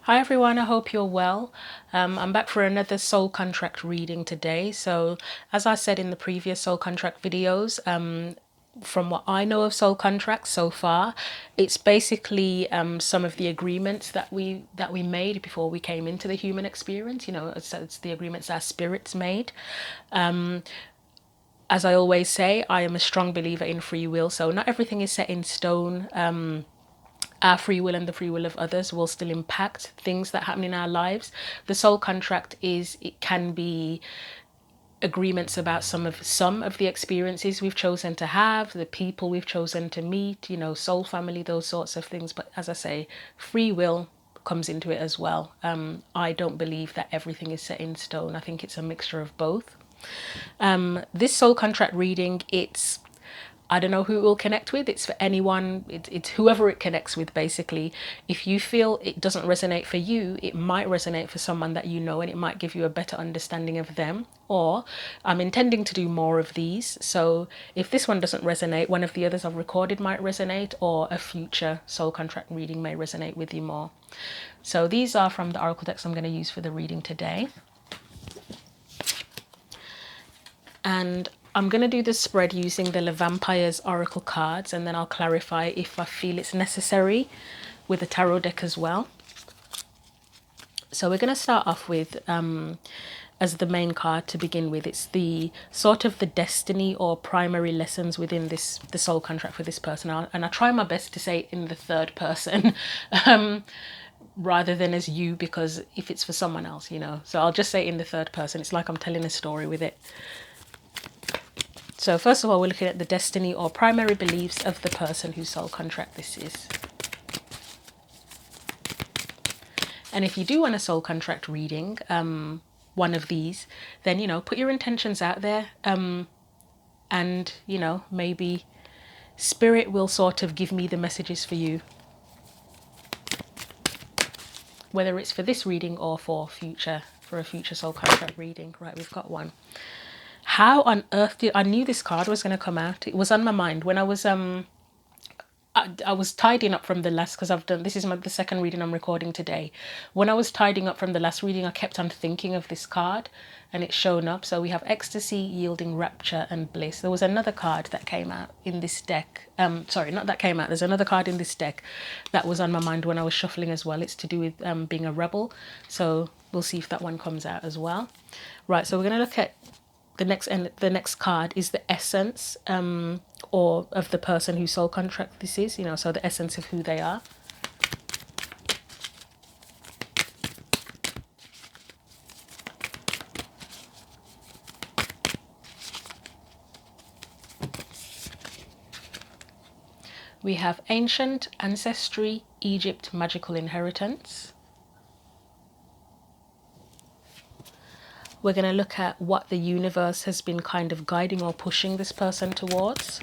Hi everyone, I hope you're well. I'm back for another soul contract reading today. So as I said in the previous soul contract videos, from what I know of soul contracts so far, it's basically some of the agreements that we made before we came into the human experience. You know, it's the agreements our spirits made. As I always say, I am a strong believer in free will, so not everything is set in stone. Our free will and the free will of others will still impact things that happen in our lives. The soul contract it can be agreements about some of the experiences we've chosen to have, the people we've chosen to meet, you know, soul family, those sorts of things. But as I say, free will comes into it as well. I don't believe that everything is set in stone. I think it's a mixture of both. This soul contract reading, I don't know who it will connect with. It's for anyone. It's whoever it connects with, basically. If you feel it doesn't resonate for you, it might resonate for someone that you know, and it might give you a better understanding of them. Or I'm intending to do more of these. So if this one doesn't resonate, one of the others I've recorded might resonate, or a future soul contract reading may resonate with you more. So these are from the oracle decks I'm going to use for the reading today. And I'm going to do the spread using the Vampire's Oracle cards, and then I'll clarify if I feel it's necessary with the tarot deck as well. So we're going to start off with, as the main card to begin with, it's the sort of the destiny or primary lessons within the soul contract for this person. And I try my best to say it in the third person rather than as you, because if it's for someone else, you know. So I'll just say it in the third person. It's like I'm telling a story with it. So first of all, we're looking at the destiny or primary beliefs of the person whose soul contract this is. And if you do want a soul contract reading, one of these, then, you know, put your intentions out there. And, you know, maybe spirit will sort of give me the messages for you. Whether it's for this reading or for a future soul contract reading. Right, we've got one. How on earth I knew this card was going to come out. It was on my mind when I was tidying up from the last, because this is the second reading I'm recording today. When I was tidying up from the last reading, I kept on thinking of this card and it's shown up. So we have ecstasy, yielding, rapture and bliss. There was another card that came out in this deck. Sorry, not that came out. There's another card in this deck that was on my mind when I was shuffling as well. It's to do with being a rebel. So we'll see if that one comes out as well. Right, so we're going to look at the next card is the essence or of the person whose soul contract this is, you know, so the essence of who they are. We have ancient ancestry, Egypt, magical inheritance. We're going to look at what the universe has been kind of guiding or pushing this person towards.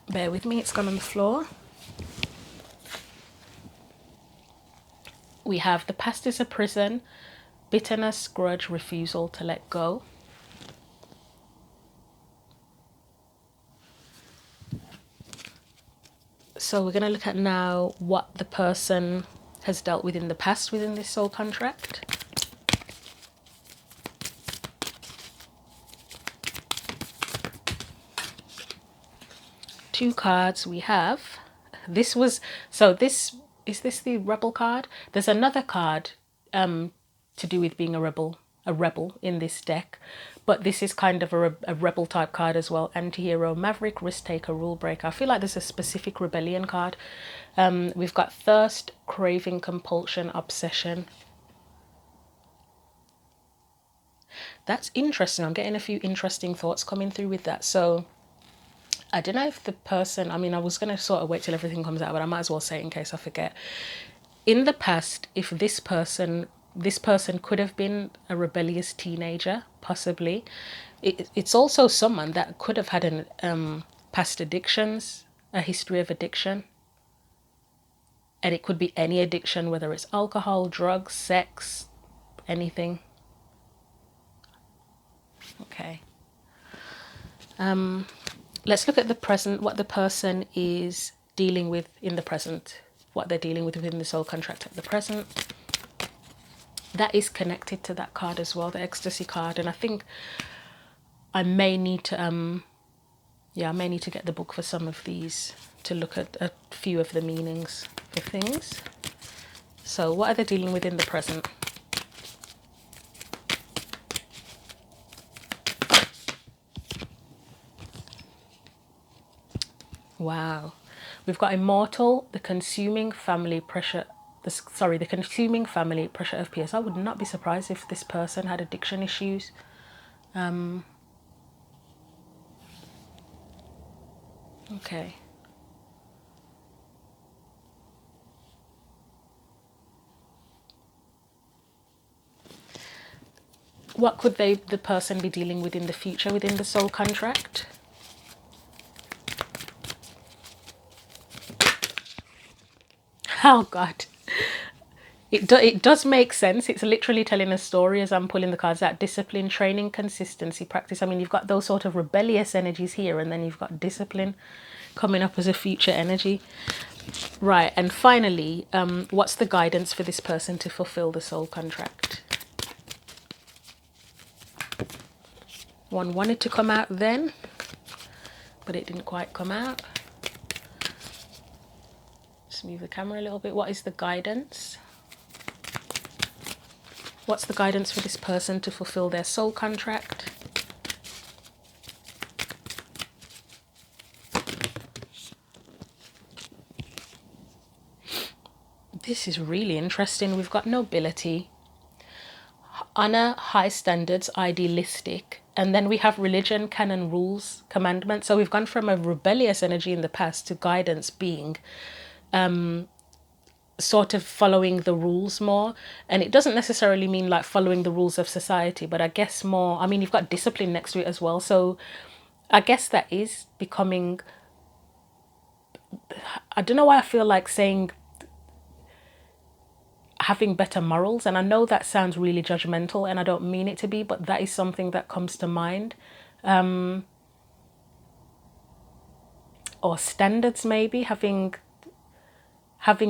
Bear with me, it's gone on the floor. We have the past is a prison, bitterness, grudge, refusal to let go. So we're going to look at now what the person has dealt with in the past within this soul contract. Two cards we have. Is this the rebel card? There's another card to do with being a rebel in this deck, but this is kind of a rebel type card as well. Anti-hero, maverick, risk taker, rule breaker. I feel like there's a specific rebellion card. We've got thirst, craving, compulsion, obsession. That's interesting. I'm getting a few interesting thoughts coming through with that. So I don't know if the person, I mean, I was going to sort of wait till everything comes out, but I might as well say it in case I forget. In the past, if this person could have been a rebellious teenager, possibly. It's also someone that could have had past addictions, a history of addiction. And it could be any addiction, whether it's alcohol, drugs, sex, anything. Okay. Let's look at the present, what the person is dealing with in the present. what they're dealing with within the soul contract at the present. That is connected to that card as well, the ecstasy card. And I think I may need to I may need to get the book for some of these to look at a few of the meanings for things. So what are they dealing with in the present? Wow. We've got immortal, the consuming family pressure, the consuming family pressure of peers. I would not be surprised if this person had addiction issues. Okay. What could the person be dealing with in the future within the soul contract? Oh God. It does make sense. It's literally telling a story as I'm pulling the cards out. Discipline, training, consistency, practice. I mean, you've got those sort of rebellious energies here, and then you've got discipline coming up as a future energy. Right, and finally, what's the guidance for this person to fulfill the soul contract? One wanted to come out then, but it didn't quite come out. Just move the camera a little bit. What is the guidance? What's the guidance for this person to fulfill their soul contract? This is really interesting. We've got nobility, honor, high standards, idealistic, and then we have religion, canon, rules, commandment. So we've gone from a rebellious energy in the past to guidance being sort of following the rules more. And it doesn't necessarily mean like following the rules of society, but I guess more, I mean, you've got discipline next to it as well. So I guess that is becoming, I don't know why I feel like saying having better morals, and I know that sounds really judgmental and I don't mean it to be, but that is something that comes to mind. Or standards, maybe having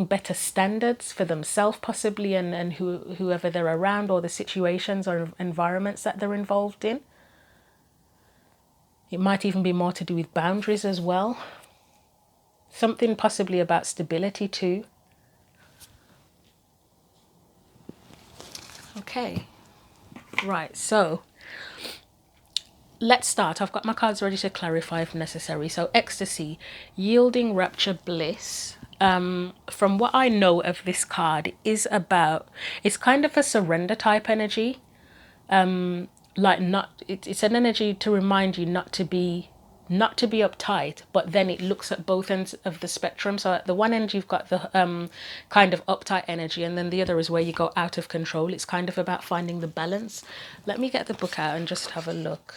better standards for themselves possibly, and whoever they're around, or the situations or environments that they're involved in. It might even be more to do with boundaries as well. Something possibly about stability too. Okay, right, so let's start. I've got my cards ready to clarify if necessary. So ecstasy, yielding, rapture, bliss. From what I know of this card, is about, it's kind of a surrender type energy. Like it's an energy to remind you not to be uptight, but then it looks at both ends of the spectrum. So at the one end you've got the kind of uptight energy, and then the other is where you go out of control. It's kind of about finding the balance. Let me get the book out and just have a look.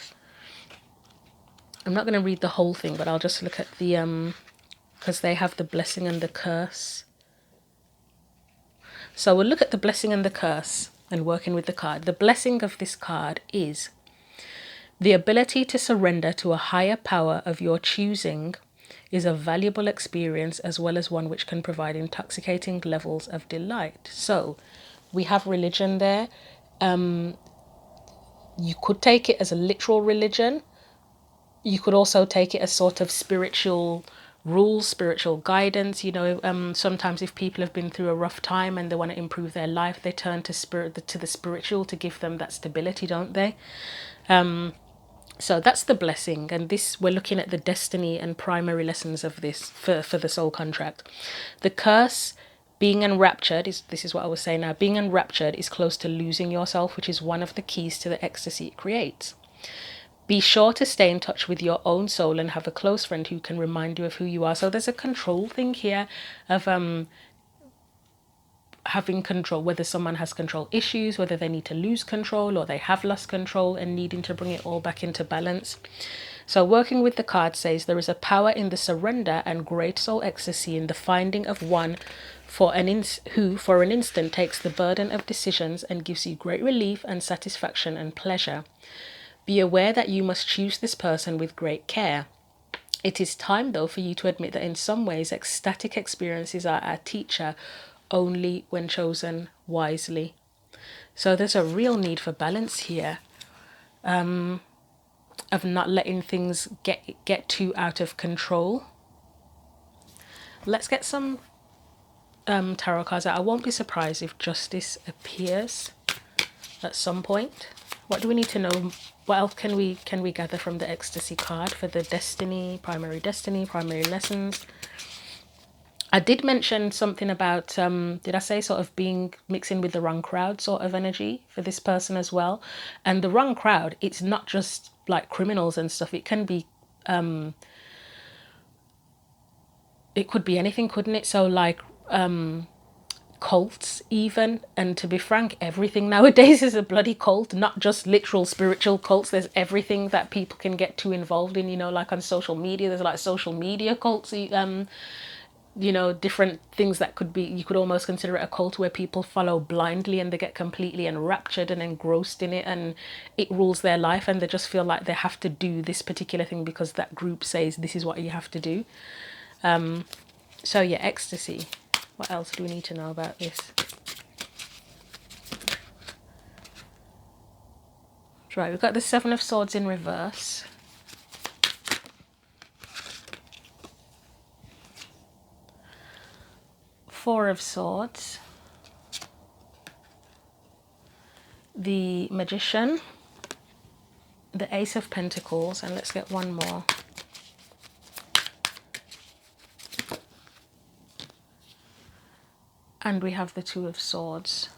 I'm not going to read the whole thing, but I'll just look at the because they have the blessing and the curse. So we'll look at the blessing and the curse and working with the card. The blessing of this card is the ability to surrender to a higher power of your choosing is a valuable experience, as well as one which can provide intoxicating levels of delight. So we have religion there. You could take it as a literal religion. You could also take it as sort of spiritual rules, spiritual guidance. You know, sometimes if people have been through a rough time and they want to improve their life, they turn to the spiritual to give them that stability, don't they? So that's the blessing, and this, we're looking at the destiny and primary lessons of this for the soul contract. The curse, being enraptured, this is what I was saying now, being enraptured is close to losing yourself, which is one of the keys to the ecstasy it creates. Be sure to stay in touch with your own soul and have a close friend who can remind you of who you are. So there's a control thing here of having control, whether someone has control issues, whether they need to lose control or they have lost control and needing to bring it all back into balance. So working with the card says there is a power in the surrender and great soul ecstasy in the finding of one who for an instant takes the burden of decisions and gives you great relief and satisfaction and pleasure. Be aware that you must choose this person with great care. It is time, though, for you to admit that in some ways, ecstatic experiences are our teacher only when chosen wisely. So there's a real need for balance here, of not letting things get too out of control. Let's get some tarot cards out. I won't be surprised if justice appears at some point. What do we need to know? What else can we gather from the ecstasy card for the destiny, primary lessons? I did mention something about, did I say sort of being mixing with the wrong crowd sort of energy for this person as well? And the wrong crowd, it's not just like criminals and stuff. It can be, it could be anything, couldn't it? So like cults even. And to be frank, everything nowadays is a bloody cult, not just literal spiritual cults. There's everything that people can get too involved in, you know, like on social media. There's like social media cults, you know, different things that could be, you could almost consider it a cult where people follow blindly and they get completely enraptured and engrossed in it, and it rules their life, and they just feel like they have to do this particular thing because that group says this is what you have to do. So yeah, ecstasy. What else do we need to know about this? Right, we've got the Seven of Swords in reverse. Four of Swords. The Magician. The Ace of Pentacles. And let's get one more. And we have the Two of Swords.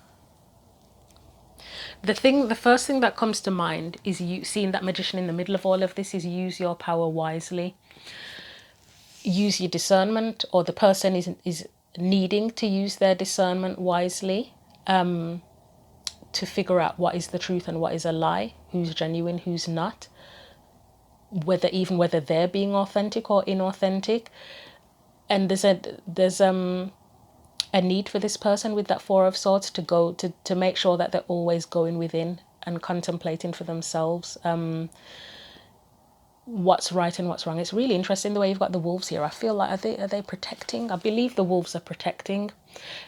The first thing that comes to mind is you seeing that Magician in the middle of all of this is use your power wisely. Use your discernment, or the person is needing to use their discernment wisely, to figure out what is the truth and what is a lie, who's genuine, who's not, whether they're being authentic or inauthentic. And there's a need for this person with that Four of Swords to make sure that they're always going within and contemplating for themselves what's right and what's wrong. It's really interesting the way you've got the wolves here. I feel like are they protecting? I believe the wolves are protecting,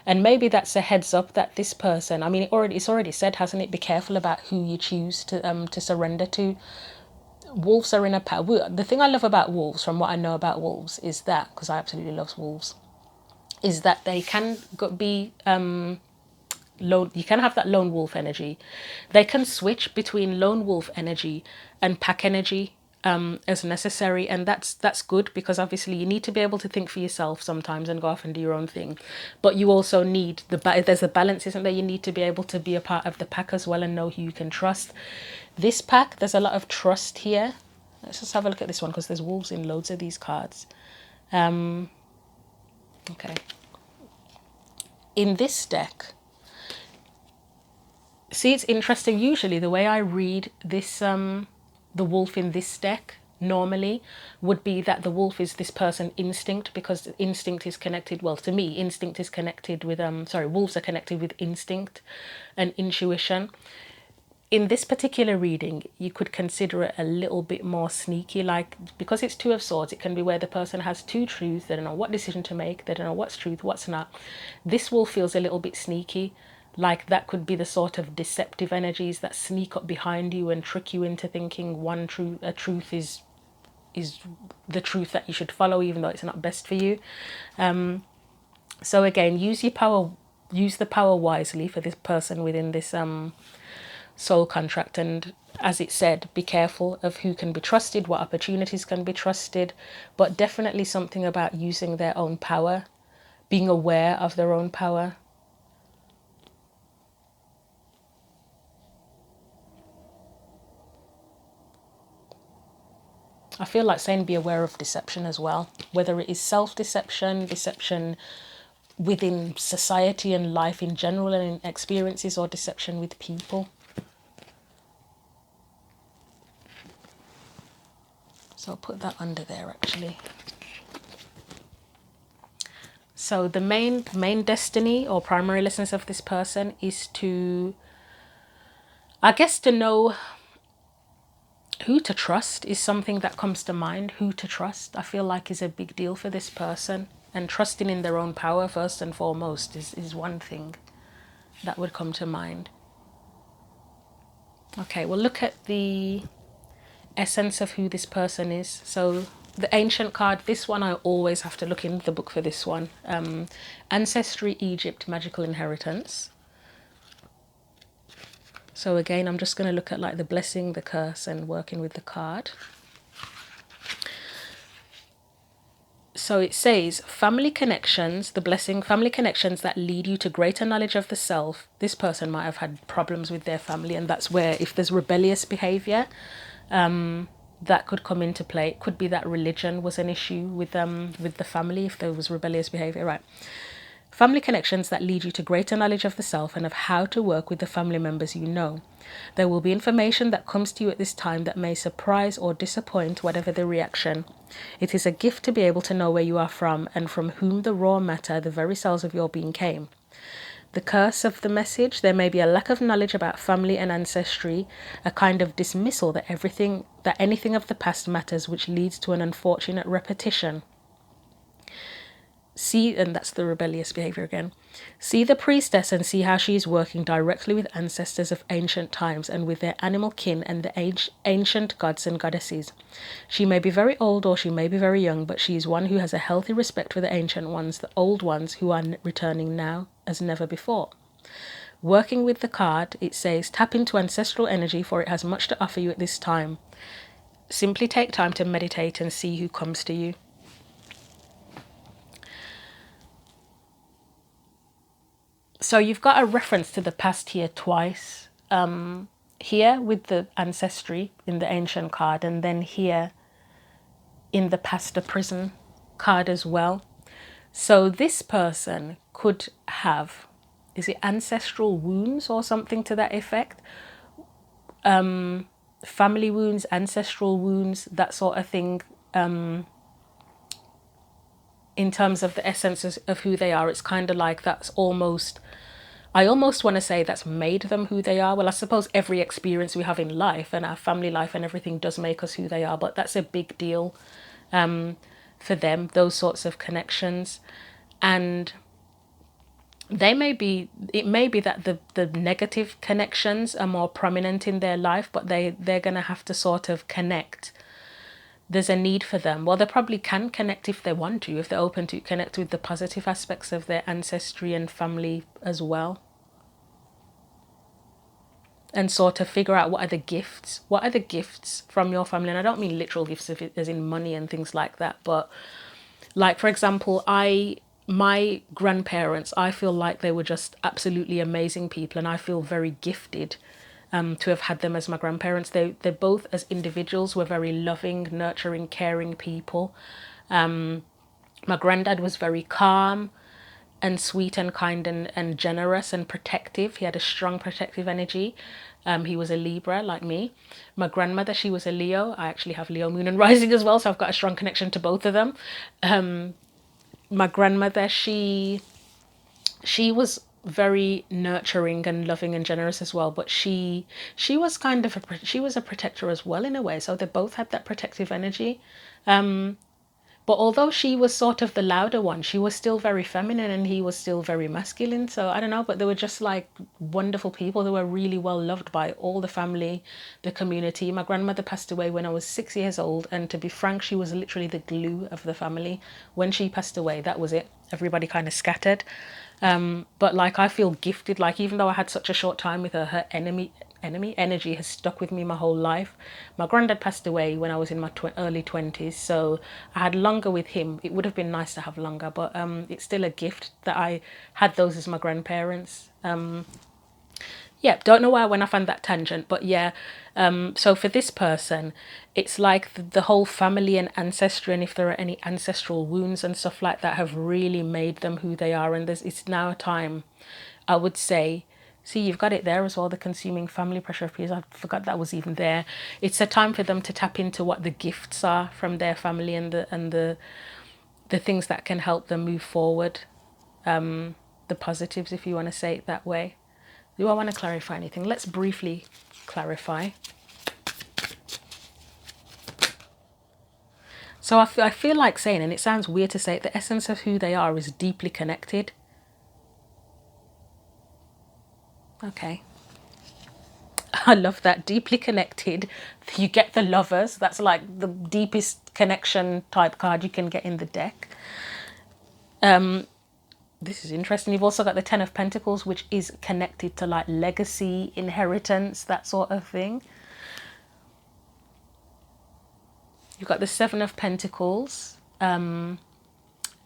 and maybe that's a heads up that this person, I mean, it's already said, hasn't it? Be careful about who you choose to surrender to. Wolves are in a power. The thing I love about wolves, from what I know about wolves, is that, because I absolutely love wolves, is that they can be you can have that lone wolf energy. They can switch between lone wolf energy and pack energy as necessary, and that's good, because obviously you need to be able to think for yourself sometimes and go off and do your own thing, but you also need there's a balance, isn't there? You need to be able to be a part of the pack as well and know who you can trust. This pack, there's a lot of trust here. Let's just have a look at this one, because there's wolves in loads of these cards. Okay, in this deck, see, it's interesting. Usually the way I read this, the wolf in this deck normally would be that the wolf is this person instinct, because instinct is connected, well, to me, instinct is connected with, wolves are connected with instinct and intuition. In this particular reading, you could consider it a little bit more sneaky, like, because it's Two of Swords, it can be where the person has two truths, they don't know what decision to make, they don't know what's truth, what's not. This wolf feels a little bit sneaky, like that could be the sort of deceptive energies that sneak up behind you and trick you into thinking a truth is the truth that you should follow, even though it's not best for you. So again, use the power wisely for this person within this soul contract, and as it said, be careful of who can be trusted, what opportunities can be trusted, but definitely something about using their own power, being aware of their own power. I feel like saying be aware of deception as well, whether it is self-deception, deception within society and life in general and in experiences, or deception with people. So I'll put that under there actually. So the main destiny or primary lessons of this person is to, I guess, to know Who to trust is something that comes to mind. Who to trust, I feel like, is a big deal for this person. And trusting in their own power first and foremost is one thing that would come to mind. Okay, we'll look at the essence of who this person is. So the ancient card, this one I always have to look in the book for this one. Ancestry, Egypt, magical inheritance. So again, I'm just going to look at like the blessing, the curse, and working with the card. So it says family connections, the blessing, family connections that lead you to greater knowledge of the self. This person might have had problems with their family, and that's where, if there's rebellious behavior, that could come into play. It could be that religion was an issue with the family, if there was rebellious behavior, right? Family connections that lead you to greater knowledge of the self and of how to work with the family members you know. There will be information that comes to you at this time that may surprise or disappoint, whatever the reaction. It is a gift to be able to know where you are from and from whom the raw matter, the very cells of your being, came. The curse of the message: there may be a lack of knowledge about family and ancestry, a kind of dismissal that anything of the past matters, which leads to an unfortunate repetition. See, and that's the rebellious behavior again. See the priestess and see how she is working directly with ancestors of ancient times and with their animal kin and the ancient gods and goddesses. She may be very old or she may be very young, but she is one who has a healthy respect for the ancient ones, the old ones who are returning now as never before. Working with the card, it says, tap into ancestral energy, for it has much to offer you at this time. Simply take time to meditate and see who comes to you. So you've got a reference to the past here twice. Here with the ancestry in the ancient card, and then here in the past, the prison card as well. So this person could have, is it ancestral wounds or something to that effect? Family wounds, ancestral wounds, that sort of thing. In terms of the essence of who they are, it's kind of like that's almost, I almost want to say that's made them who they are. Well, I suppose every experience we have in life and our family life and everything does make us who they are, but that's a big deal for them, those sorts of connections. And it may be that the negative connections are more prominent in their life, but they're going to have to sort of connect. There's a need for them. Well, they probably can connect if they want to, if they're open to connect with the positive aspects of their ancestry and family as well. And sort of figure out what are the gifts from your family. And I don't mean literal gifts as in money and things like that, but like, for example, my grandparents, I feel like they were just absolutely amazing people, and I feel very gifted to have had them as my grandparents. They both, as individuals, were very loving, nurturing, caring people. My granddad was very calm and sweet and kind and generous and protective. He had a strong protective energy. He was a Libra like me. My grandmother, she was a Leo. I actually have Leo moon and rising as well, so I've got a strong connection to both of them. My grandmother, she was very nurturing and loving and generous as well, but she was kind of she was a protector as well in a way, so they both had that protective energy. But although she was sort of the louder one, she was still very feminine and he was still very masculine. So I don't know, but they were just like wonderful people. They were really well loved by all the family, the community. My grandmother passed away when I was 6 years old, and to be frank, she was literally the glue of the family. When she passed away, that was it. Everybody kind of scattered. But like, I feel gifted. Like, even though I had such a short time with her, her energy has stuck with me my whole life. My granddad passed away when I was in my early 20s, so I had longer with him. It would have been nice to have longer, but it's still a gift that I had those as my grandparents. Yeah, don't know why I went off on that tangent, but yeah. So for this person, it's like the whole family and ancestry, and if there are any ancestral wounds and stuff like that, have really made them who they are. And it's now a time, I would say. See, you've got it there as well, the consuming family pressure of peers. I forgot that was even there. It's a time for them to tap into what the gifts are from their family and the things that can help them move forward. The positives, if you want to say it that way. Do I want to clarify anything? Let's briefly clarify. So I feel like saying, and it sounds weird to say it, the essence of who they are is deeply connected. Okay. I love that. Deeply connected. You get the lovers. That's like the deepest connection type card you can get in the deck. This is interesting. You've also got the Ten of Pentacles, which is connected to like legacy, inheritance, that sort of thing. You've got the Seven of Pentacles. And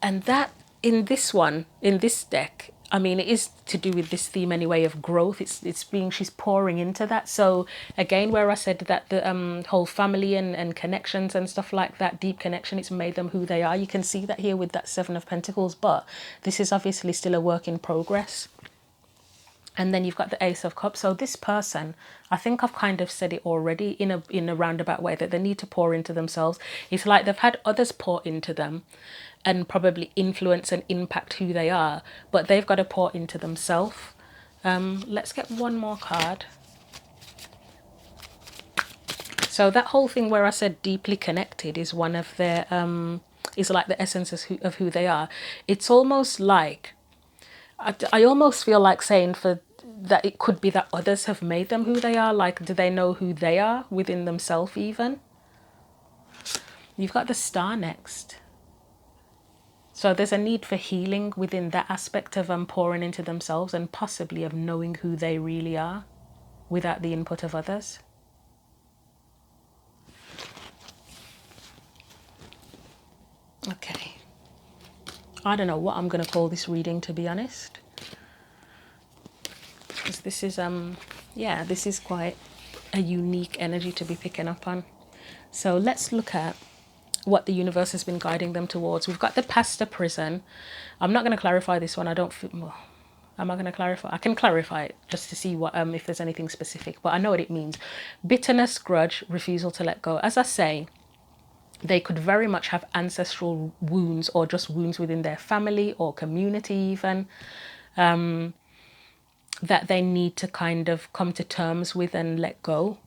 that, in this one, in this deck, I mean, it is to do with this theme anyway of growth. It's being, she's pouring into that. So again, where I said that the whole family and connections and stuff like that, deep connection, it's made them who they are. You can see that here with that Seven of Pentacles, but this is obviously still a work in progress. And then you've got the Ace of Cups. So this person, I think I've kind of said it already in a roundabout way, that they need to pour into themselves. It's like they've had others pour into them and probably influence and impact who they are, but they've got to pour into themselves. Let's get one more card. So that whole thing where I said deeply connected is one of their, is like the essence of who they are. It's almost like, I almost feel like saying for that it could be that others have made them who they are. Like, do they know who they are within themselves even? You've got the Star next. So there's a need for healing within that aspect of pouring into themselves and possibly of knowing who they really are without the input of others. Okay. I don't know what I'm going to call this reading, to be honest. Because this is, yeah, this is quite a unique energy to be picking up on. So let's look at what the universe has been guiding them towards. We've got the Pastor Prison. I'm not going to clarify this one. I don't feel, well, am I going to clarify? I can clarify it just to see what if there's anything specific, but I know what it means. Bitterness, grudge, refusal to let go. As I say, they could very much have ancestral wounds or just wounds within their family or community even, that they need to kind of come to terms with and let go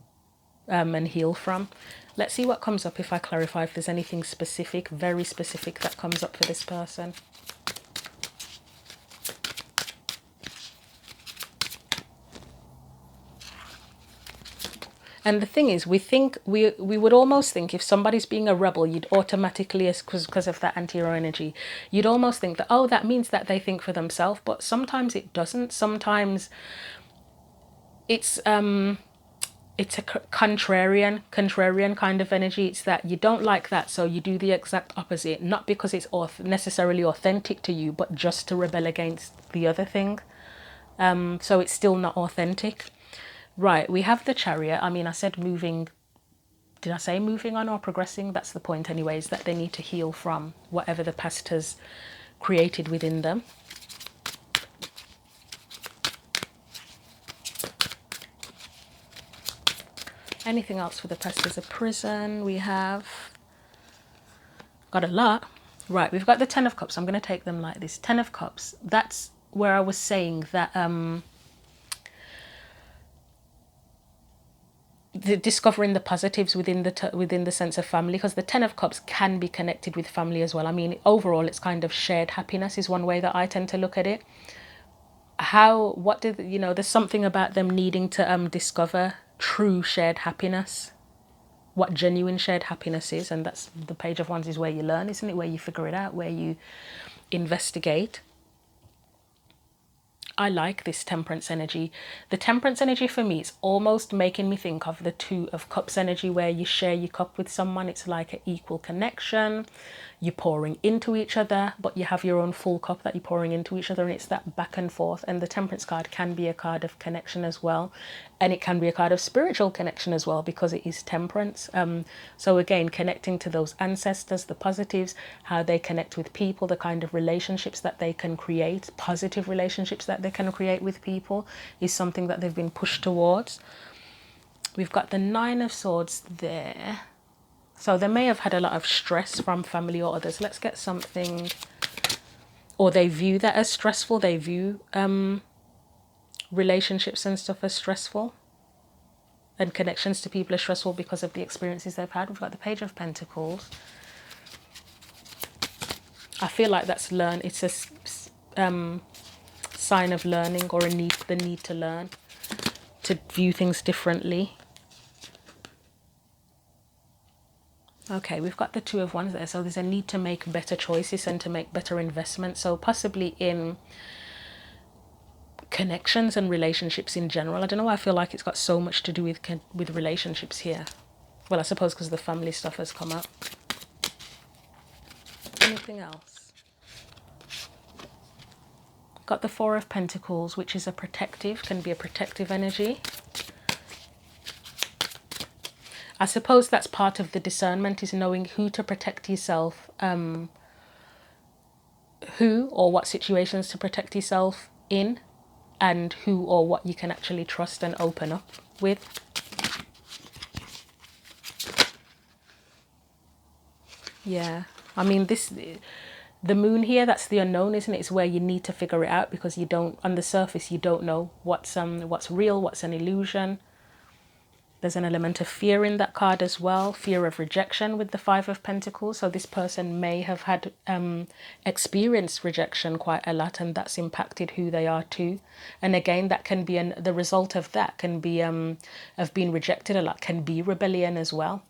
and heal from. Let's see what comes up if I clarify, if there's anything specific, very specific, that comes up for this person. And the thing is, we think, we would almost think if somebody's being a rebel, you'd automatically, because of that anti-hero energy, you'd almost think that, oh, that means that they think for themselves. But sometimes it doesn't. Sometimes it's a contrarian kind of energy. It's that you don't like that, so you do the exact opposite, not because it's necessarily authentic to you, but just to rebel against the other thing. So it's still not authentic. Right, we have the Chariot. I mean, I said moving, did I say moving on or progressing? That's the point anyways, that they need to heal from whatever the past has created within them. Anything else for the past? There's a prison. We have got a lot. Right, we've got the Ten of Cups. I'm going to take them like this. Ten of Cups. That's where I was saying that discovering the positives within the sense of family, because the Ten of Cups can be connected with family as well. I mean, overall, it's kind of shared happiness is one way that I tend to look at it. There's something about them needing to discover true shared happiness, what genuine shared happiness is, and that's the Page of Wands is where you learn, isn't it? Where you figure it out, where you investigate. I like this Temperance energy. The Temperance energy for me, it's almost making me think of the Two of Cups energy, where you share your cup with someone. It's like an equal connection. You're pouring into each other, but you have your own full cup that you're pouring into each other, and it's that back and forth. And the Temperance card can be a card of connection as well, and it can be a card of spiritual connection as well, because it is temperance. So again, connecting to those ancestors, the positives, how they connect with people, the kind of relationships that they can create, positive relationships that they can create with people, is something that they've been pushed towards. We've got the Nine of Swords there. So they may have had a lot of stress from family or others. Let's get something, or they view that as stressful. They view relationships and stuff as stressful, and connections to people as stressful because of the experiences they've had. We've got the Page of Pentacles. I feel like that's it's a sign of learning, or the need to learn, to view things differently. Okay, we've got the Two of Wands there. So there's a need to make better choices and to make better investments. So possibly in connections and relationships in general. I don't know why I feel like it's got so much to do with relationships here. Well, I suppose because the family stuff has come up. Anything else? Got the Four of Pentacles, which is can be a protective energy. I suppose that's part of the discernment, is knowing who to protect yourself, who or what situations to protect yourself in, and who or what you can actually trust and open up with. Yeah, I mean, the moon here, that's the unknown, isn't it? It's where you need to figure it out, because you don't, on the surface, you don't know what's real, what's an illusion. There's an element of fear in that card as well, fear of rejection with the Five of Pentacles. So this person may have had experienced rejection quite a lot, and that's impacted who they are too. And again, that can be the result of that can be of being rejected a lot, can be rebellion as well,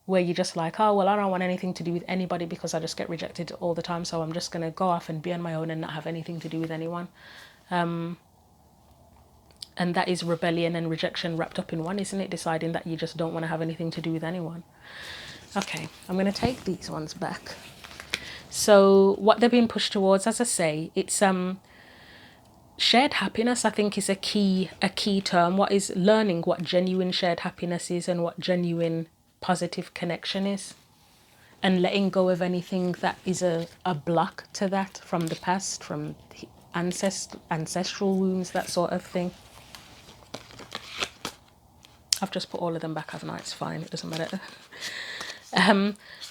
where you're just like, oh, well, I don't want anything to do with anybody because I just get rejected all the time, so I'm just going to go off and be on my own and not have anything to do with anyone. And that is rebellion and rejection wrapped up in one, isn't it? Deciding that you just don't want to have anything to do with anyone. Okay, I'm going to take these ones back. So what they're being pushed towards, as I say, it's shared happiness, I think, is a key term. What is learning what genuine shared happiness is and what genuine positive connection is, and letting go of anything that is a block to that from the past, from ancestral wounds, that sort of thing. I've just put all of them back, haven't I? It's fine, it doesn't matter.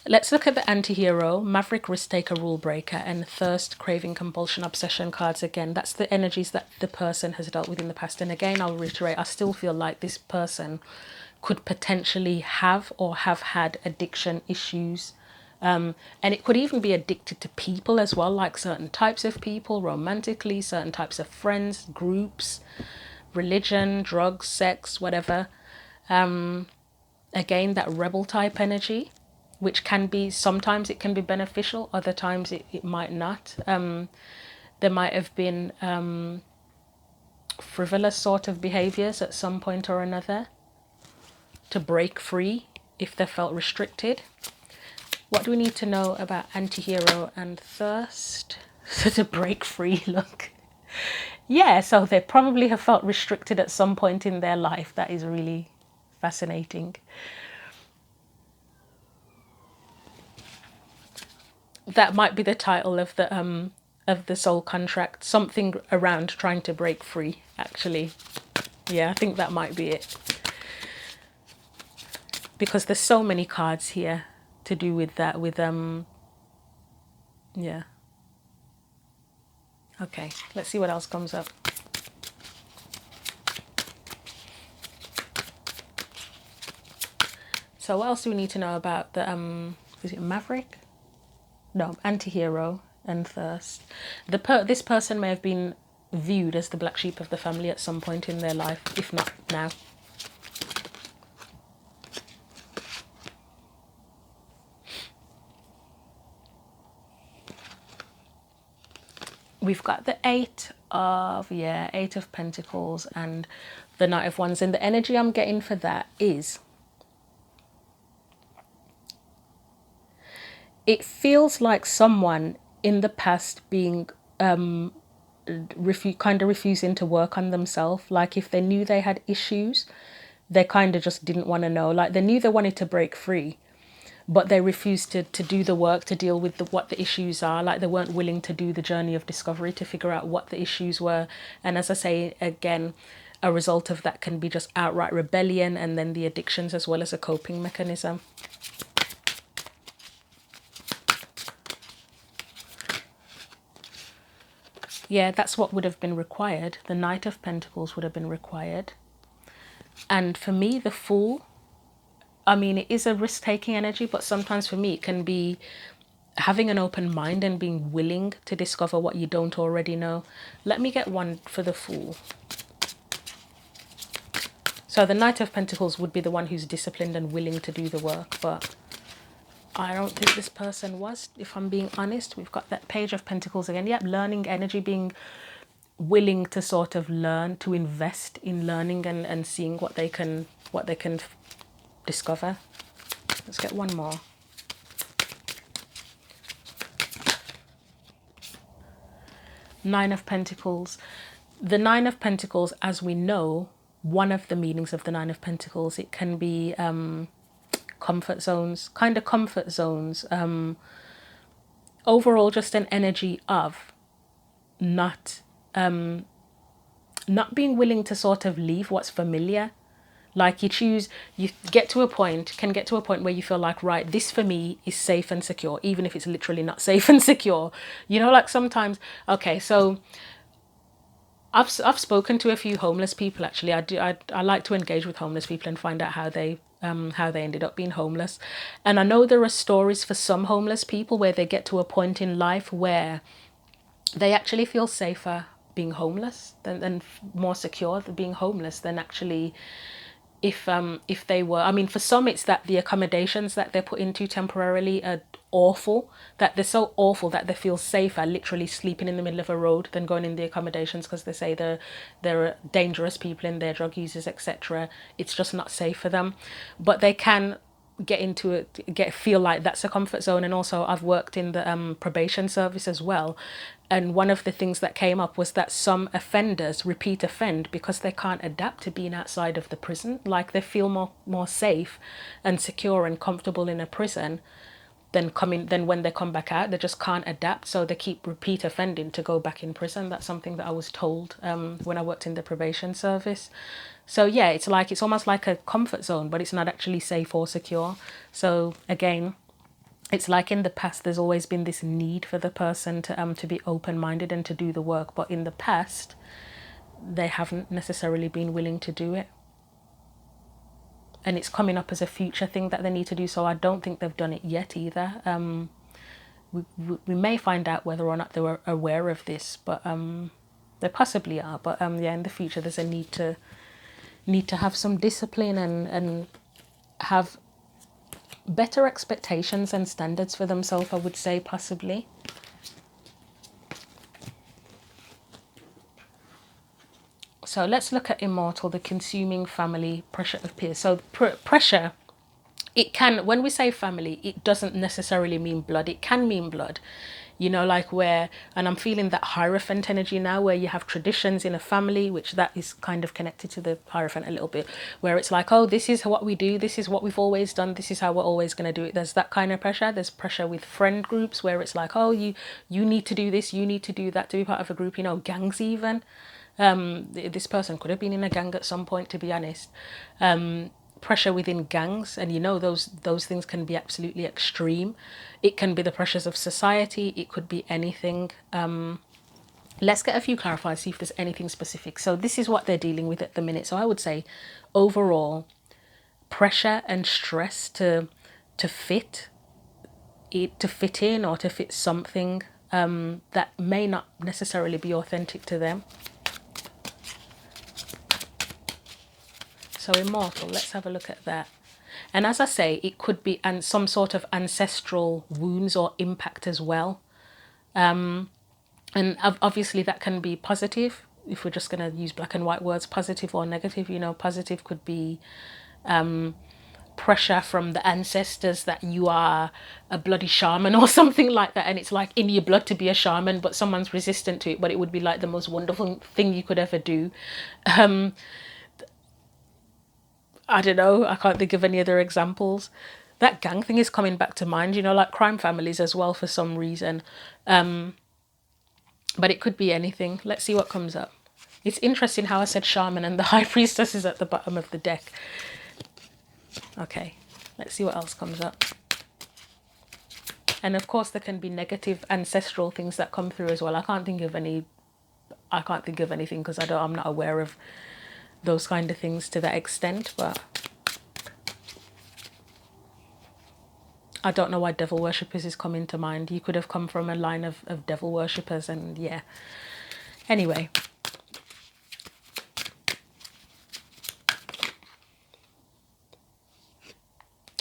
Let's look at the anti-hero, Maverick, Risk Taker, Rule Breaker, and Thirst, Craving, Compulsion, Obsession cards. Again, that's the energies that the person has dealt with in the past. And again, I'll reiterate, I still feel like this person could potentially have or have had addiction issues. And it could even be addicted to people as well, like certain types of people, romantically, certain types of friends, groups, religion, drugs, sex, whatever. Again, that rebel type energy, which can be, sometimes it can be beneficial, other times it might not. There might have been frivolous sort of behaviors at some point or another to break free if they felt restricted. What do we need to know about anti-hero and Thirst? To break free, look. Yeah, so they probably have felt restricted at some point in their life. That is really fascinating. That might be the title of the soul contract. Something around trying to break free, actually. Yeah, I think that might be it. Because there's so many cards here to do with that, yeah. Okay, let's see what else comes up. So what else do we need to know about the is it Maverick? No, anti-hero and Thirst. This person may have been viewed as the black sheep of the family at some point in their life, if not now. We've got the Eight of Pentacles and the Knight of Wands, and the energy I'm getting for that is, it feels like someone in the past being kind of refusing to work on themselves. Like if they knew they had issues, they kind of just didn't want to know. Like they knew they wanted to break free, but they refused to do the work to deal with what the issues are. Like they weren't willing to do the journey of discovery to figure out what the issues were. And as I say, again, a result of that can be just outright rebellion, and then the addictions as well as a coping mechanism. Yeah, that's what would have been required. The Knight of Pentacles would have been required. And for me, the Fool, I mean, it is a risk-taking energy, but sometimes for me it can be having an open mind and being willing to discover what you don't already know. Let me get one for the Fool. So the Knight of Pentacles would be the one who's disciplined and willing to do the work, but I don't think this person was, if I'm being honest. We've got that Page of Pentacles again. Yep, learning energy, being willing to sort of learn, to invest in learning and seeing what they can discover. Let's get one more. Nine of Pentacles. The Nine of Pentacles, as we know, one of the meanings of the Nine of Pentacles, it can be comfort zones, kind of comfort zones. Overall, just an energy of not being willing to sort of leave what's familiar. Like you get to a point where you feel like, right, this for me is safe and secure, even if it's literally not safe and secure. You know, like sometimes, okay, so I've spoken to a few homeless people actually. I like to engage with homeless people and find out how they ended up being homeless. And I know there are stories for some homeless people where they get to a point in life where they actually feel safer being homeless than more secure than being homeless than actually if they were. I mean, for some it's that the accommodations that they're put into temporarily are awful, that they're so awful that they feel safer literally sleeping in the middle of a road than going in the accommodations, because they say there are dangerous people in there, drug users, etc. It's just not safe for them, but they can get into it, feel like that's a comfort zone. And also I've worked in the probation service as well, and one of the things that came up was that some offenders repeat offend because they can't adapt to being outside of the prison. Like they feel more safe and secure and comfortable in a prison than when they come back out. They just can't adapt, so they keep repeat offending to go back in prison. That's something that I was told when I worked in the probation service. So yeah, it's almost like a comfort zone, but it's not actually safe or secure. So again, it's like in the past there's always been this need for the person to be open-minded and to do the work, but in the past they haven't necessarily been willing to do it, and it's coming up as a future thing that they need to do. So I don't think they've done it yet either. We may find out whether or not they were aware of this, but they possibly are. But yeah, in the future there's a need to have some discipline and have better expectations and standards for themselves, I would say, possibly. So let's look at Immortal, the consuming family, pressure of peers. So pressure, it can, when we say family, it doesn't necessarily mean blood. It can mean blood, you know, like where, and I'm feeling that Hierophant energy now, where you have traditions in a family, which that is kind of connected to the Hierophant a little bit, where it's like, oh, this is what we do, this is what we've always done, this is how we're always going to do it. There's that kind of pressure. There's pressure with friend groups where it's like, oh, you need to do this, you need to do that to be part of a group, you know, gangs even. This person could have been in a gang at some point, to be honest. Pressure within gangs, and you know, those things can be absolutely extreme. It can be the pressures of society, it could be anything. Let's get a few clarifiers, see if there's anything specific. So this is what they're dealing with at the minute. So I would say overall pressure and stress to fit in or to fit something that may not necessarily be authentic to them. So Immortal, let's have a look at that. And as I say, it could be some sort of ancestral wounds or impact as well. And obviously that can be positive, if we're just going to use black and white words, positive or negative. You know, positive could be pressure from the ancestors that you are a bloody shaman or something like that, and it's like in your blood to be a shaman, but someone's resistant to it, but it would be like the most wonderful thing you could ever do. I don't know, I can't think of any other examples. That gang thing is coming back to mind, you know, like crime families as well for some reason. But it could be anything. Let's see what comes up. It's interesting how I said shaman and the high priestess is at the bottom of the deck. Okay, let's see what else comes up. And of course there can be negative ancestral things that come through as well. I can't think of anything because I'm not aware of those kind of things to that extent. But I don't know why devil worshippers is coming to mind. You could have come from a line of devil worshippers, and yeah. Anyway.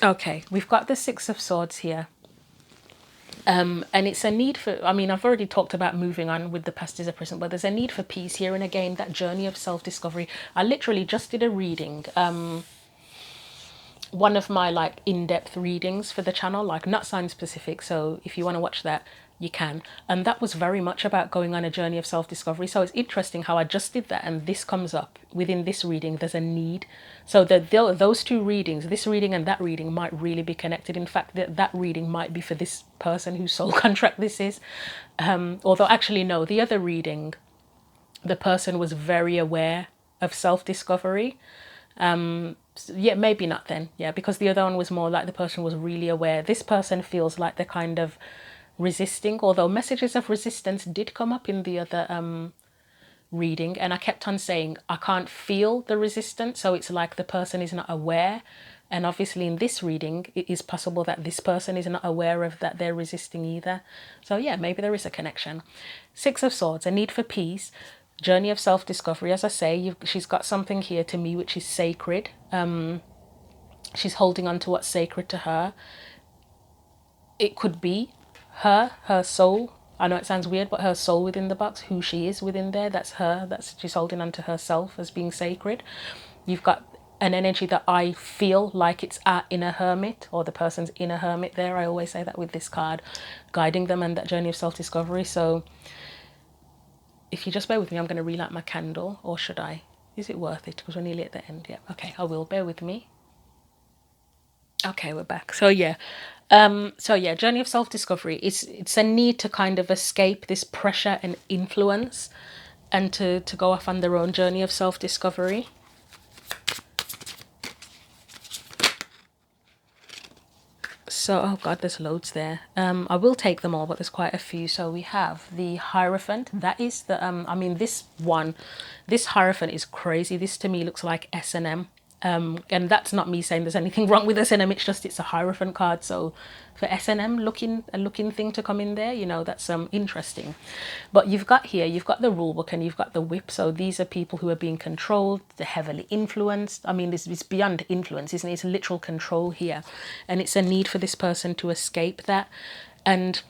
Okay, we've got the Six of Swords here. And it's a need for, I mean, I've already talked about moving on with the past is a present, but there's a need for peace here. And again, that journey of self-discovery. I literally just did a reading, one of my like in-depth readings for the channel, like not sign specific. So if you want to watch that, you can. And that was very much about going on a journey of self-discovery. So it's interesting how I just did that and this comes up within this reading. There's a need. So those two readings, this reading and that reading, might really be connected. In fact, that reading might be for this person whose soul contract this is. Although actually no, the other reading, the person was very aware of self-discovery. Yeah, maybe not then. Yeah, because the other one was more like the person was really aware. This person feels like they're kind of resisting, although messages of resistance did come up in the other reading, and I kept on saying I can't feel the resistance, so it's like the person is not aware. And obviously in this reading it is possible that this person is not aware of that they're resisting either. So yeah, maybe there is a connection. Six of Swords, a need for peace, journey of self-discovery. As I say, she's got something here to me which is sacred. She's holding on to what's sacred to her. It could be her soul. I know it sounds weird, but her soul within the box, who she is within there, that's her. That's, she's holding on to herself as being sacred. You've got an energy that I feel like it's our inner hermit, or the person's inner hermit there. I always say that with this card, guiding them on that journey of self-discovery. So if you just bear with me, I'm going to relight my candle, or should I? Is it worth it? Because we're nearly at the end. Yeah, okay, I will. Bear with me. Okay, we're back. So yeah, journey of self-discovery. It's a need to kind of escape this pressure and influence, and to go off on their own journey of self-discovery. So, oh God, there's loads there. I will take them all, but there's quite a few. So we have the Hierophant. That is the, I mean, this Hierophant is crazy. This to me looks like S&M. And that's not me saying there's anything wrong with S&M. It's just, it's a Hierophant card. So for S&M a looking thing to come in there, you know, that's interesting. But you've got the rule book and you've got the whip. So these are people who are being controlled, they're heavily influenced. I mean, this is beyond influence, isn't it? It's literal control here. And it's a need for this person to escape that. And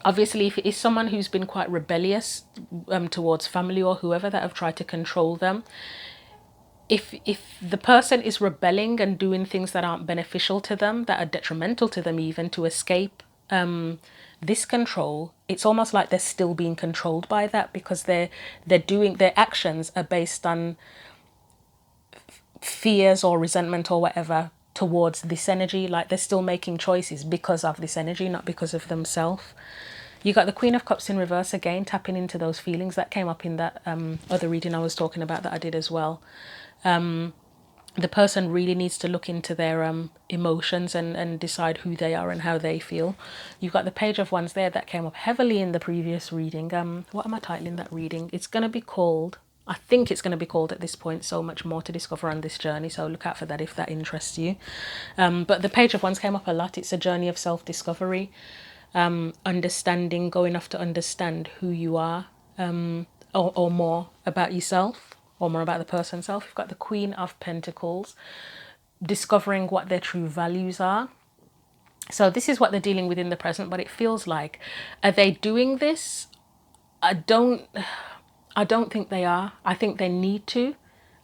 obviously, if it is someone who's been quite rebellious towards family or whoever that have tried to control them, if the person is rebelling and doing things that aren't beneficial to them, that are detrimental to them even, to escape this control, it's almost like they're still being controlled by that, because they're doing, their actions are based on fears or resentment or whatever towards this energy. Like they're still making choices because of this energy, not because of themselves. You got the Queen of Cups in reverse again, tapping into those feelings that came up in that other reading I was talking about that I did as well. The person really needs to look into their emotions and decide who they are and how they feel. You've got the Page of Wands there that came up heavily in the previous reading. What am I titling that reading? It's going to be called, I think it's going to be called at this point, So Much More to Discover on This Journey. So look out for that if that interests you. But the Page of Wands came up a lot. It's a journey of self-discovery, understanding, going off to understand who you are, or more about yourself, or more about the person self. You've got the Queen of Pentacles, discovering what their true values are. So this is what they're dealing with in the present, but it feels like, are they doing this? I don't think they are. I think they need to.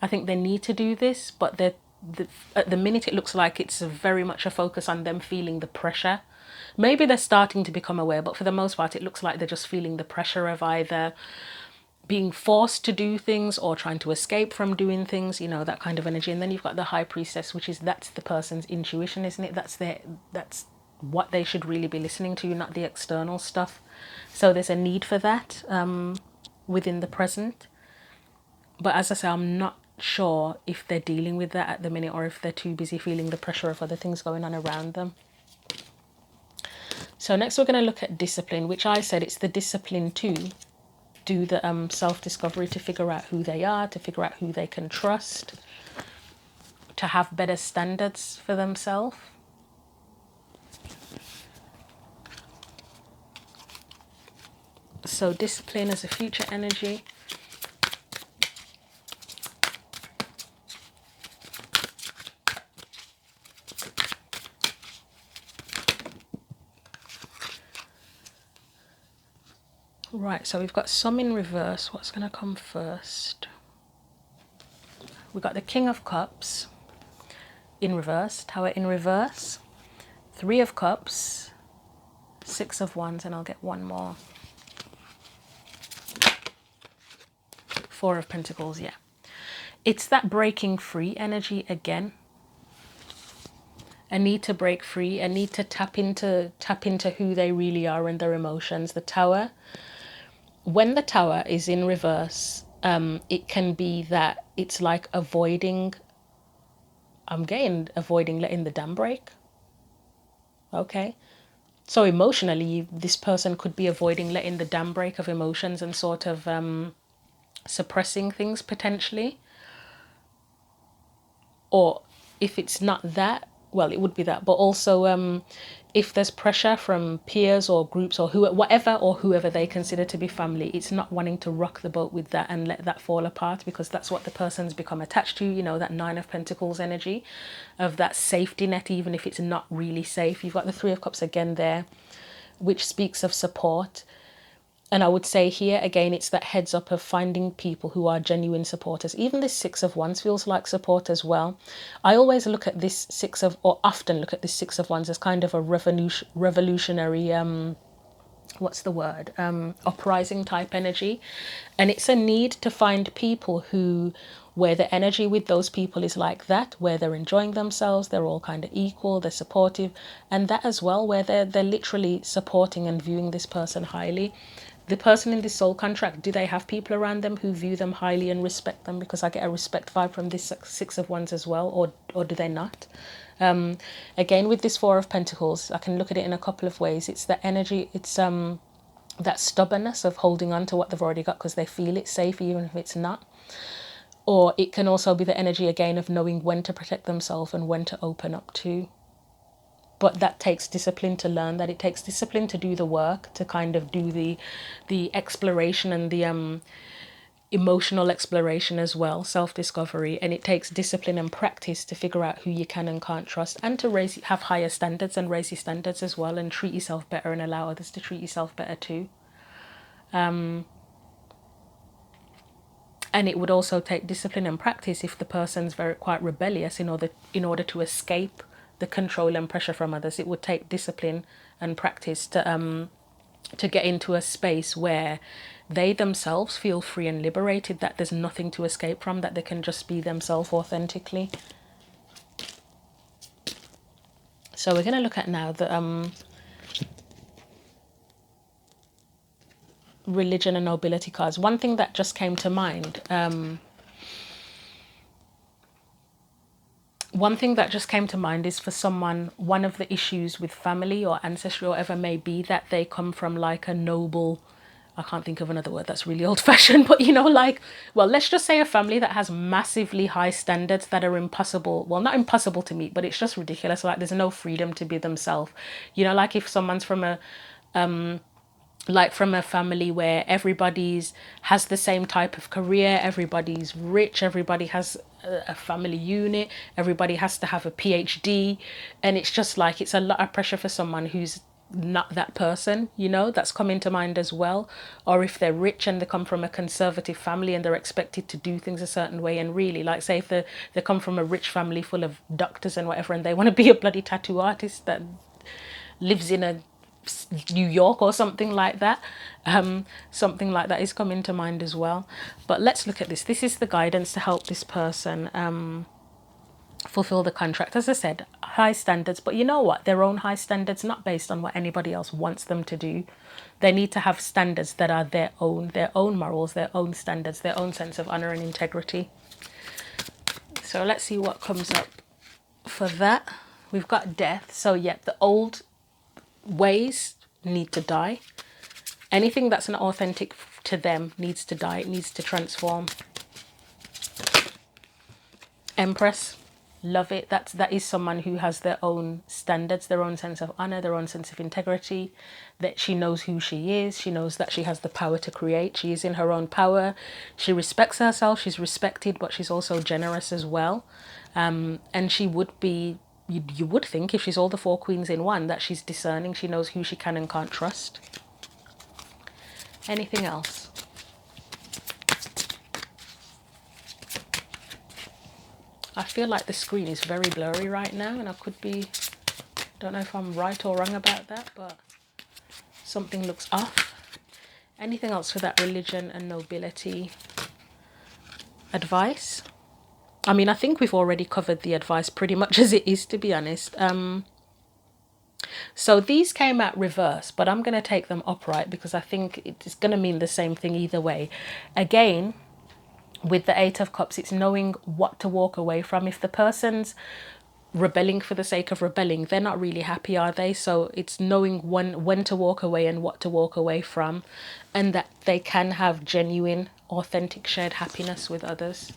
I think they need to do this, but at the minute it looks like it's very much a focus on them feeling the pressure. Maybe they're starting to become aware, but for the most part it looks like they're just feeling the pressure of either being forced to do things or trying to escape from doing things, you know, that kind of energy. And then you've got the High Priestess, which is, that's the person's intuition, isn't it? That's what they should really be listening to, not the external stuff. So there's a need for that within the present. But as I say, I'm not sure if they're dealing with that at the minute, or if they're too busy feeling the pressure of other things going on around them. So next we're going to look at discipline, which I said it's the discipline to do the self-discovery, to figure out who they are, to figure out who they can trust, to have better standards for themselves. So discipline as a future energy. Right, so we've got some in reverse. What's going to come first? We've got the King of Cups in reverse, Tower in reverse, Three of Cups, Six of Wands, and I'll get one more. Four of Pentacles, yeah. It's that breaking free energy again. A need to break free, a need to tap into who they really are and their emotions. The Tower, when the Tower is in reverse, it can be that it's like avoiding letting the dam break. Okay. So emotionally, this person could be avoiding letting the dam break of emotions and sort of suppressing things potentially. Or if it's not that, well, it would be that, but also if there's pressure from peers or groups or whoever they consider to be family, it's not wanting to rock the boat with that and let that fall apart, because that's what the person's become attached to, you know, that Nine of Pentacles energy of that safety net, even if it's not really safe. You've got the Three of Cups again there, which speaks of support. And I would say here again, it's that heads up of finding people who are genuine supporters. Even this Six of Wands feels like support as well. I always look at this often look at this Six of Wands as kind of a revolutionary, what's the word? Uprising type energy. And it's a need to find people where the energy with those people is like that, where they're enjoying themselves, they're all kind of equal, they're supportive, and that as well, where they're literally supporting and viewing this person highly. The person in this soul contract, do they have people around them who view them highly and respect them? Because I get a respect vibe from this Six of Wands as well, or do they not? Again, with this Four of Pentacles, I can look at it in a couple of ways. It's the energy, it's that stubbornness of holding on to what they've already got because they feel it's safe even if it's not. Or it can also be the energy again of knowing when to protect themselves and when to open up to. But that takes discipline to learn that. It takes discipline to do the work, to kind of do the exploration and the emotional exploration as well, self-discovery. And it takes discipline and practice to figure out who you can and can't trust, and to have higher standards and raise your standards as well, and treat yourself better and allow others to treat yourself better too. And it would also take discipline and practice if the person's quite rebellious in order to escape the control and pressure from others. It would take discipline and practice to get into a space where they themselves feel free and liberated, that there's nothing to escape from, that they can just be themselves authentically. So we're going to look at now the religion and nobility cards. One thing that just came to mind, is for someone, one of the issues with family or ancestry or whatever may be that they come from like a noble, I can't think of another word that's really old fashioned, but you know, like, well, let's just say a family that has massively high standards that are impossible, well, not impossible to meet, but it's just ridiculous. Like there's no freedom to be themselves. You know, like if someone's from a family where everybody's has the same type of career, everybody's rich, everybody has a family unit, everybody has to have a PhD, and it's just like it's a lot of pressure for someone who's not that person, you know, that's coming to mind as well. Or if they're rich and they come from a conservative family and they're expected to do things a certain way, and really, like say if they come from a rich family full of doctors and whatever, and they want to be a bloody tattoo artist that lives in a New York or something like that. Something like that is coming to mind as well. But let's look at this. This is the guidance to help this person fulfill the contract. As I said, high standards, but you know what? Their own high standards, not based on what anybody else wants them to do. They need to have standards that are their own morals, their own standards, their own sense of honor and integrity. So let's see what comes up for that. We've got death. So yeah, the old ways need to die. Anything that's not authentic to them needs to die. It needs to transform. Empress. love it. That is someone who has their own standards, their own sense of honor, their own sense of integrity, that she knows who she is. She knows that she has the power to create. She is in her own power. She respects herself. She's respected, but she's also generous as well. And she would be, you would think, if she's all the four queens in one, that she's discerning. She knows who she can and can't trust. Anything else? I feel like the screen is very blurry right now, and I could be, don't know if I'm right or wrong about that, but something looks off. Anything else for that religion and nobility advice? I mean, I think we've already covered the advice pretty much as it is, to be honest. So these came out reverse, but I'm going to take them upright because I think it's going to mean the same thing either way. Again, with the Eight of Cups, it's knowing what to walk away from. If the person's rebelling for the sake of rebelling, they're not really happy, are they? So it's knowing when to walk away and what to walk away from, and that they can have genuine, authentic, shared happiness with others.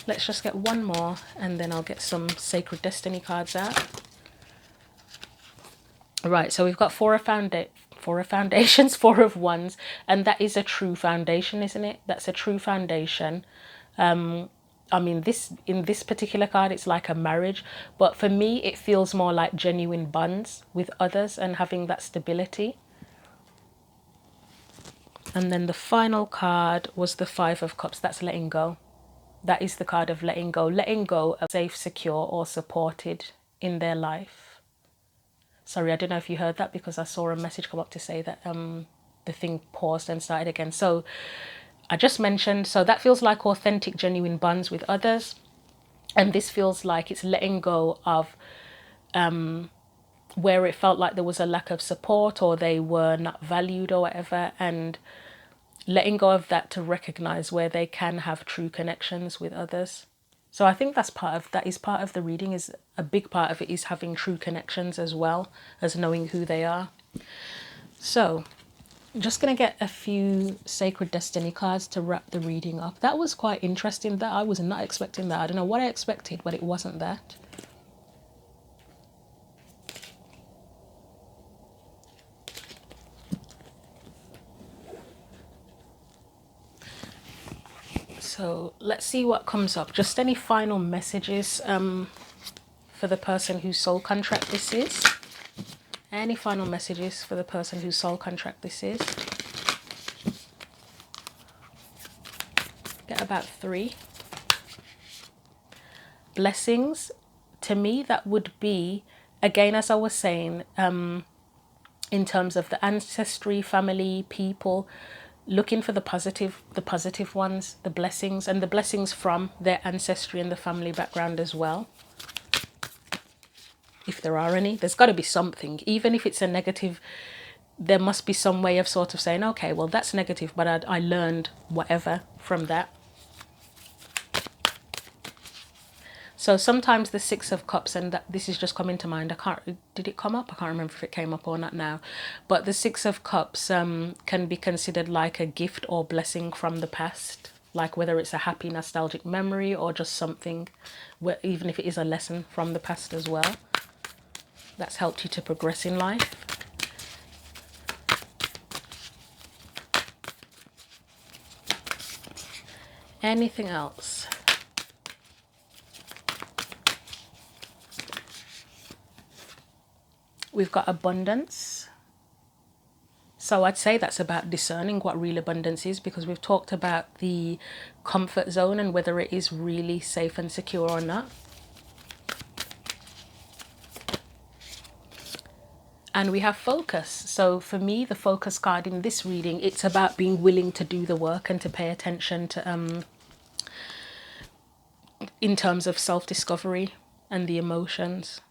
Let's just get one more, and then I'll get some Sacred Destiny cards out. Right, so we've got Four of Foundations, Four of Wands, and that is a true foundation, isn't it? That's a true foundation. I mean, in this particular card, it's like a marriage, but for me, it feels more like genuine bonds with others and having that stability. And then the final card was the Five of Cups. That's letting go. That is the card of letting go of safe, secure, or supported in their life. Sorry, I don't know if you heard that because I saw a message come up to say that the thing paused and started again. So I just mentioned, so that feels like authentic, genuine bonds with others. And this feels like it's letting go of where it felt like there was a lack of support or they were not valued or whatever, and letting go of that to recognize where they can have true connections with others. So I think that is part of the reading. Is a big part of it is having true connections as well as knowing who they are. So I'm just going to get a few Sacred Destiny cards to wrap the reading up. That was quite interesting. That I was not expecting that. I don't know what I expected, but it wasn't that. So let's see what comes up. Just any final messages for the person whose soul contract this is. Any final messages for the person whose soul contract this is. Get about 3. Blessings. To me, that would be, again, as I was saying, in terms of the ancestry, family, people, looking for the positive ones, the blessings, and the blessings from their ancestry and the family background as well. If there are any, there's got to be something. Even if it's a negative, there must be some way of sort of saying, okay, well, that's negative, but I learned whatever from that. So sometimes the Six of Cups, and that this is just coming to mind. Did it come up? I can't remember if it came up or not now. But the Six of Cups can be considered like a gift or blessing from the past. Like whether it's a happy nostalgic memory or just something, even if it is a lesson from the past as well, that's helped you to progress in life. Anything else? We've got abundance. So I'd say that's about discerning what real abundance is, because we've talked about the comfort zone and whether it is really safe and secure or not. And we have focus. So for me, the focus card in this reading, it's about being willing to do the work and to pay attention to, in terms of self-discovery and the emotions.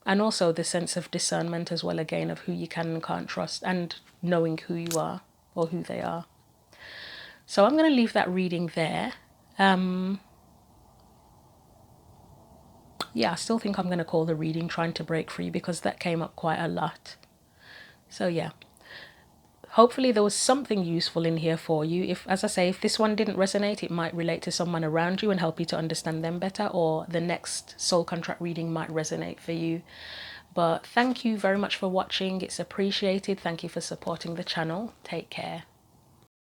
And also the sense of discernment as well, again, of who you can and can't trust, and knowing who you are or who they are. So I'm going to leave that reading there. Yeah, I still think I'm going to call the reading Trying to Break Free, because that came up quite a lot. So yeah, hopefully there was something useful in here for you. If, as I say, if this one didn't resonate, it might relate to someone around you and help you to understand them better, or the next soul contract reading might resonate for you. But thank you very much for watching. It's appreciated. Thank you for supporting the channel. Take care.